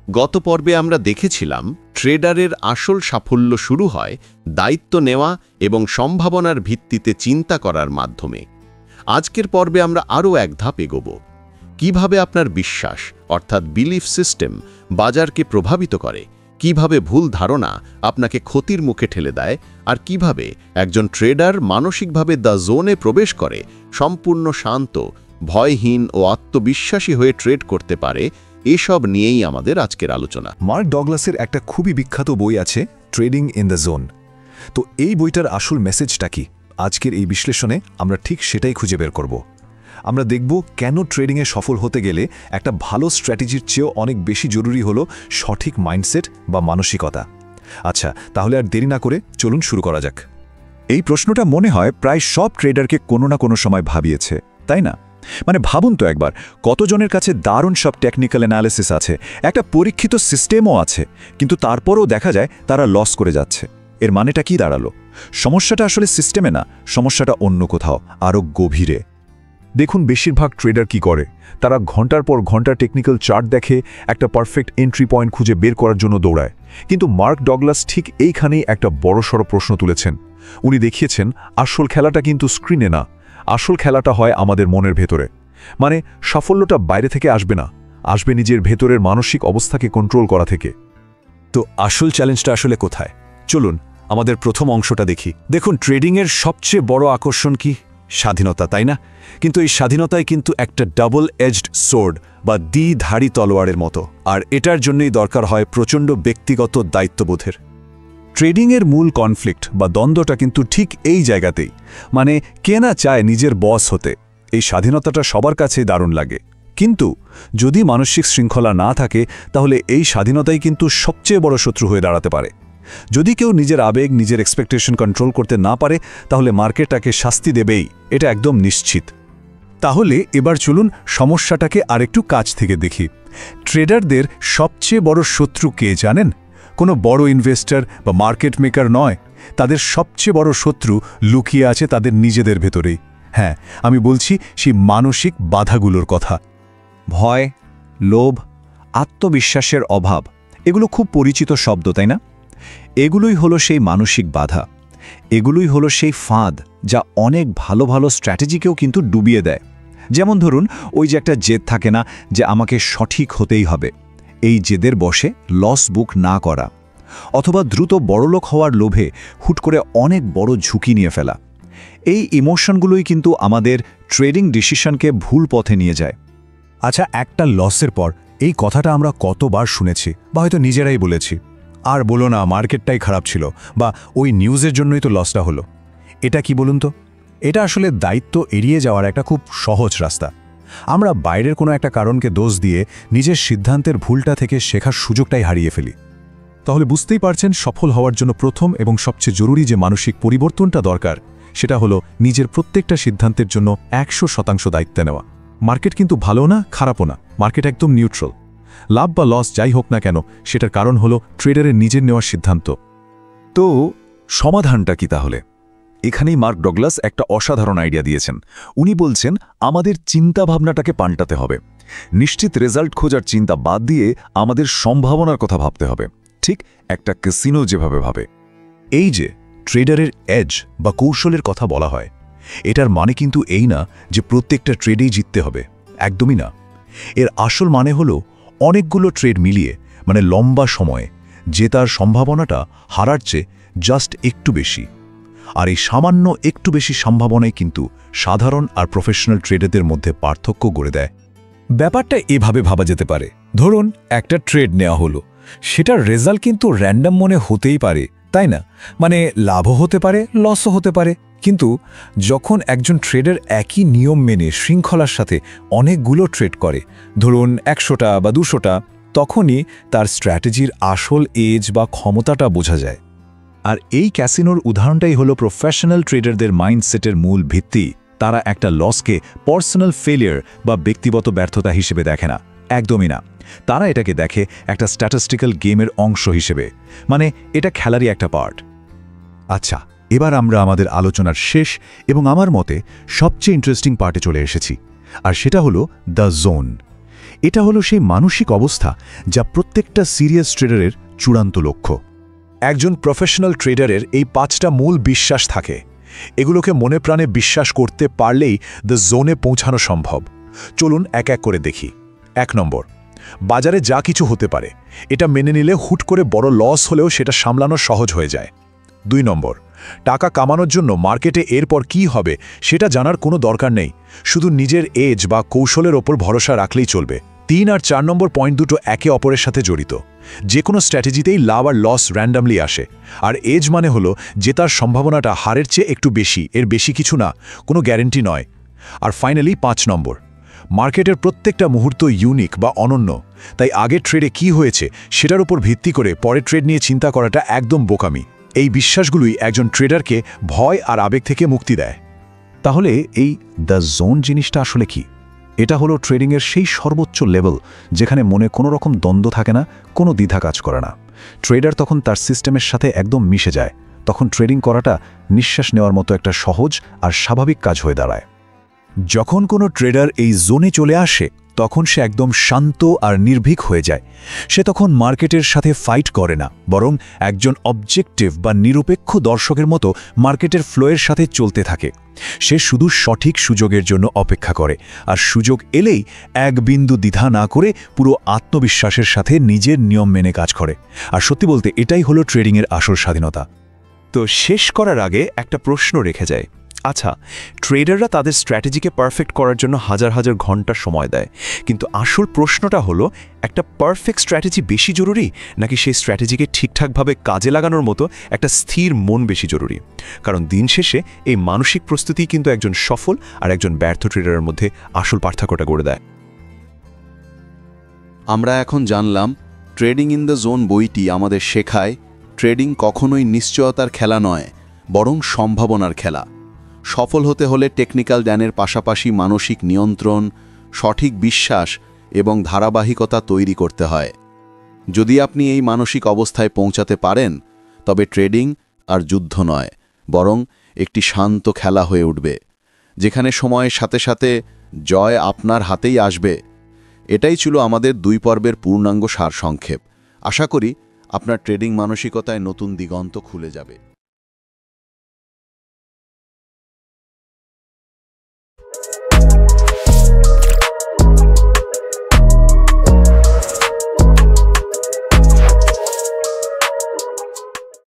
গত পর্বে আমরা দেখেছিলাম ট্রেডারের আসল সাফল্য শুরু হয় দায়িত্ব নেওয়া এবং সম্ভাবনার ভিত্তিতে চিন্তা করার মাধ্যমে। আজকের পর্বে আমরা আরও এক ধাপ এগোব। কিভাবে আপনার বিশ্বাস অর্থাৎ বিলিফ সিস্টেম বাজারকে প্রভাবিত করে, কিভাবে ভুল ধারণা আপনাকে ক্ষতির মুখে ঠেলে দেয়, আর কিভাবে একজন ট্রেডার মানসিকভাবে দ্য জোনে প্রবেশ করে সম্পূর্ণ শান্ত, ভয়হীন ও আত্মবিশ্বাসী হয়ে ট্রেড করতে পারে, এসব নিয়েই আমাদের আজকের আলোচনা। মার্ক ডগলাসের একটা খুবই বিখ্যাত বই আছে, ট্রেডিং ইন দ্য জোন। তো এই বইটার আসল মেসেজটা কি? আজকের এই বিশ্লেষণে আমরা ঠিক সেটাই খুঁজে বের করব। আমরা দেখব কেন ট্রেডিংয়ে সফল হতে গেলে একটা ভালো স্ট্র্যাটেজির চেয়েও অনেক বেশি জরুরি হলো সঠিক মাইন্ডসেট বা মানসিকতা। আচ্ছা, তাহলে আর দেরি না করে চলুন শুরু করা যাক। এই প্রশ্নটা মনে হয় প্রায় সব ট্রেডারকে কোনো না কোনো সময় ভাবিয়েছে, তাই না? মানে ভাবুন তো একবার, কতজনের কাছে দারুণ সব টেকনিক্যাল অ্যানালিসিস আছে, একটা পরীক্ষিত সিস্টেমও আছে, কিন্তু তারপরও দেখা যায় তারা লস করে যাচ্ছে। এর মানেটা কি দাঁড়ালো? সমস্যাটা আসলে সিস্টেমে না, সমস্যাটা অন্য কোথাও, আরও গভীরে। দেখুন, বেশিরভাগ ট্রেডার কি করে, তারা ঘন্টার পর ঘন্টা টেকনিক্যাল চার্ট দেখে একটা পারফেক্ট এন্ট্রি পয়েন্ট খুঁজে বের করার জন্য দৌড়ায়। কিন্তু মার্ক ডগলাস ঠিক এইখানেই একটা বড়সড় প্রশ্ন তুলেছেন। উনি দেখিয়েছেন আসল খেলাটা কিন্তু স্ক্রিনে না, আসল খেলাটা হয় আমাদের মনের ভেতরে। মানে সাফল্যটা বাইরে থেকে আসবে না, আসবে নিজের ভেতরের মানসিক অবস্থাকে কন্ট্রোল করা থেকে। তো আসল চ্যালেঞ্জটা আসলে কোথায়? চলুন আমাদের প্রথম অংশটা দেখি। দেখুন, ট্রেডিংয়ের সবচেয়ে বড় আকর্ষণ কি? স্বাধীনতা, তাই না? কিন্তু এই স্বাধীনতাই কিন্তু একটা ডাবল এজড সোর্ড বা দ্বিধারী তলোয়ারের মতো, আর এটার জন্যই দরকার হয় প্রচণ্ড ব্যক্তিগত দায়িত্ববোধের। ট্রেডিংয়ের মূল কনফ্লিক্ট বা দ্বন্দ্বটা কিন্তু ঠিক এই জায়গাতেই। মানে কে না চায় নিজের বস হতে? এই স্বাধীনতাটা সবার কাছে দারুণ লাগে, কিন্তু যদি মানসিক শৃঙ্খলা না থাকে তাহলে এই স্বাধীনতাই কিন্তু সবচেয়ে বড় শত্রু হয়ে দাঁড়াতে পারে। যদি কেউ নিজের আবেগ, নিজের এক্সপেকটেশন কন্ট্রোল করতে না পারে, তাহলে মার্কেট তাকে শাস্তি দেবেই, এটা একদম নিশ্চিত। তাহলে এবার চলুন সমস্যাটাকে আরেকটু কাছ থেকে দেখি। ট্রেডারদের সবচেয়ে বড় শত্রু কে জানেন? কোনো বড় ইনভেস্টর বা মার্কেট মেকার নয়, তাদের সবচেয়ে বড় শত্রু লুকিয়ে আছে তাদের নিজেদের ভেতরেই। হ্যাঁ, আমি বলছি সেই মানসিক বাধাগুলোর কথা। ভয়, লোভ, আত্মবিশ্বাসের অভাব, এগুলো খুব পরিচিত শব্দ, তাই না? এগুলোই হলো সেই মানসিক বাধা, এগুলোই হলো সেই ফাঁদ যা অনেক ভালো ভালো স্ট্র্যাটেজিকেও কিন্তু ডুবিয়ে দেয়। যেমন ধরুন, ওই যে একটা জেদ থাকে না যে আমাকে সঠিক হতেই হবে, এই জেদের বশে লস বুক না করা, অথবা দ্রুত বড়লোক হওয়ার লোভে হুট করে অনেক বড় ঝুঁকি নিয়ে ফেলা। এই ইমোশনগুলোই কিন্তু আমাদের ট্রেডিং ডিসিশনকে ভুল পথে নিয়ে যায়। আচ্ছা, একটা লসের পর এই কথাটা আমরা কতবার শুনেছি বা হয়তো নিজেরাই বলেছি, আর বলো না মার্কেটটাই খারাপ ছিল, বা ওই নিউজের জন্যই তো লসটা হলো। এটা কি বলুন তো? এটা আসলে দায়িত্ব এড়িয়ে যাওয়ার একটা খুব সহজ রাস্তা। আমরা বাইরের কোনো একটা কারণকে দোষ দিয়ে নিজের সিদ্ধান্তের ভুলটা থেকে শেখার সুযোগটাই হারিয়ে ফেলি। তাহলে বুঝতেই পারছেন, সফল হওয়ার জন্য প্রথম এবং সবচেয়ে জরুরি যে মানসিক পরিবর্তনটা দরকার, সেটা হলো নিজের প্রত্যেকটা সিদ্ধান্তের জন্য 100% দায়িত্ব নেওয়া। মার্কেট কিন্তু ভালো না, খারাপও না, মার্কেট একদম নিউট্রাল। লাভ বা লস যাই হোক না কেন, সেটার কারণ হলো ট্রেডারের নিজের নেওয়ার সিদ্ধান্ত। তো সমাধানটা কি তাহলে? এখানেই মার্ক ডগলাস একটা অসাধারণ আইডিয়া দিয়েছেন। উনি বলছেন আমাদের চিন্তাভাবনাটাকে পাল্টাতে হবে। নিশ্চিত রেজাল্ট খোঁজার চিন্তা বাদ দিয়ে আমাদের সম্ভাবনার কথা ভাবতে হবে, ঠিক একটা ক্যাসিনো যেভাবে ভাবে। এই যে ট্রেডারের এজ বা কৌশলের কথা বলা হয়, এটার মানে কিন্তু এই না যে প্রত্যেকটা ট্রেডেই জিততে হবে, একদমই না। এর আসল মানে হলো অনেকগুলো ট্রেড মিলিয়ে, মানে লম্বা সময়ে জেতার সম্ভাবনাটা হারার চেয়ে জাস্ট একটু বেশি। আর এই সামান্য একটু বেশি সম্ভাবনাই কিন্তু সাধারণ আর প্রফেশনাল ট্রেডারদের মধ্যে পার্থক্য গড়ে দেয়। ব্যাপারটা এভাবে ভাবা যেতে পারে, ধরুন একটা ট্রেড নেওয়া হলো, সেটার রেজাল্ট কিন্তু র্যান্ডম মনে হতেই পারে, তাই না? মানে লাভও হতে পারে, লসও হতে পারে। কিন্তু যখন একজন ট্রেডার একই নিয়ম মেনে শৃঙ্খলার সাথে অনেকগুলো ট্রেড করে, ধরুন 100টা বা 200টা, তখনই তার স্ট্র্যাটেজির আসল এজ বা ক্ষমতাটা বোঝা যায়। আর এই ক্যাসিনোর উদাহরণটাই হলো প্রফেশনাল ট্রেডারদের মাইন্ডসেটের মূল ভিত্তি। তারা একটা লসকে পার্সোনাল ফেলিয়ার বা ব্যক্তিগত ব্যর্থতা হিসেবে দেখে না, একদমই না। তারা এটাকে দেখে একটা স্ট্যাটিস্টিক্যাল গেমের অংশ হিসেবে, মানে এটা খেলারই একটা পার্ট। আচ্ছা, এবার আমরা আমাদের আলোচনার শেষ এবং আমার মতে সবচেয়ে ইন্টারেস্টিং পার্টে চলে এসেছি, আর সেটা হলো দ্য জোন। এটা হলো সেই মানসিক অবস্থা যা প্রত্যেকটা সিরিয়াস ট্রেডারের চূড়ান্ত লক্ষ্য। একজন প্রফেশনাল ট্রেডারের এই 5টা মূল বিশ্বাস থাকে। এগুলোকে মনে প্রাণে বিশ্বাস করতে পারলেই দ্য জোনে পৌঁছানো সম্ভব। চলুন এক এক করে দেখি। 1 নম্বর, বাজারে যা কিছু হতে পারে এটা মেনে নিলে হুট করে বড় লস হলেও সেটা সামলানো সহজ হয়ে যায়। 2 নম্বর, টাকা কামানোর জন্য মার্কেটে এরপর কি হবে সেটা জানার কোনো দরকার নেই, শুধু নিজের এজ বা কৌশলের ওপর ভরসা রাখলেই চলবে। 3 আর 4 নম্বর পয়েন্ট দুটো একে অপরের সাথে জড়িত। যে কোনো স্ট্র্যাটেজিতেই লাভ আর লস র্যান্ডামলি আসে, আর এজ মানে হলো জেতার সম্ভাবনাটা হারের চেয়ে একটু বেশি, এর বেশি কিছু না, কোনো গ্যারেন্টি নয়। আর ফাইনালি 5 নম্বর, মার্কেটের প্রত্যেকটা মুহূর্ত ইউনিক বা অনন্য, তাই আগের ট্রেডে কি হয়েছে সেটার উপর ভিত্তি করে পরের ট্রেড নিয়ে চিন্তা করাটা একদম বোকামি। এই বিশ্বাসগুলোই একজন ট্রেডারকে ভয় আর আবেগ থেকে মুক্তি দেয়। তাহলে এই দ্য জোন জিনিসটা আসলে কি? এটা হলো ট্রেডিংয়ের সেই সর্বোচ্চ লেভেল যেখানে মনে কোনো রকম দ্বন্দ্ব থাকে না, কোনো দ্বিধা কাজ করে না। ট্রেডার তখন তার সিস্টেমের সাথে একদম মিশে যায়। তখন ট্রেডিং করাটা নিঃশ্বাস নেওয়ার মতো একটা সহজ আর স্বাভাবিক কাজ হয়ে দাঁড়ায়। যখন কোনো ট্রেডার এই জোনে চলে আসে তখন সে একদম শান্ত আর নির্ভীক হয়ে যায়। সে তখন মার্কেটের সাথে ফাইট করে না, বরং একজন অবজেক্টিভ বা নিরপেক্ষ দর্শকের মতো মার্কেটের ফ্লোয়ের সাথে চলতে থাকে। সে শুধু সঠিক সুযোগের জন্য অপেক্ষা করে, আর সুযোগ এলেই এক বিন্দু দ্বিধা না করে পুরো আত্মবিশ্বাসের সাথে নিজের নিয়ম মেনে কাজ করে। আর সত্যি বলতে এটাই হলো ট্রেডিংয়ের আসল স্বাধীনতা। তো শেষ করার আগে একটা প্রশ্ন রেখে যায়। আচ্ছা, ট্রেডাররা তাদের স্ট্র্যাটেজিকে পারফেক্ট করার জন্য হাজার হাজার ঘন্টা সময় দেয়, কিন্তু আসল প্রশ্নটা হলো, একটা পারফেক্ট স্ট্র্যাটেজি বেশি জরুরি নাকি সেই স্ট্র্যাটেজিকে ঠিকঠাকভাবে কাজে লাগানোর মতো একটা স্থির মন বেশি জরুরি? কারণ দিন শেষে এই মানসিক প্রস্তুতি কিন্তু একজন সফল আর একজন ব্যর্থ ট্রেডারের মধ্যে আসল পার্থক্যটা গড়ে দেয়। আমরা এখন জানলাম ট্রেডিং ইন দ্য জোন বইটি আমাদের শেখায় ট্রেডিং কখনোই নিশ্চয়তার খেলা নয়, বরং সম্ভাবনার খেলা। সফল হতে হলে টেকনিক্যাল জ্ঞানের পাশাপাশি মানসিক নিয়ন্ত্রণ, সঠিক বিশ্বাস এবং ধারাবাহিকতা তৈরি করতে হয়। যদি আপনি এই মানসিক অবস্থায় পৌঁছাতে পারেন, তবে ট্রেডিং আর যুদ্ধ নয়, বরং একটি শান্ত খেলা হয়ে উঠবে, যেখানে সময়ের সাথে সাথে জয় আপনার হাতেই আসবে। এটাই ছিল আমাদের 2 পর্বের পূর্ণাঙ্গ সারসংক্ষেপ। আশা করি আপনার ট্রেডিং মানসিকতায় নতুন দিগন্ত খুলে যাবে।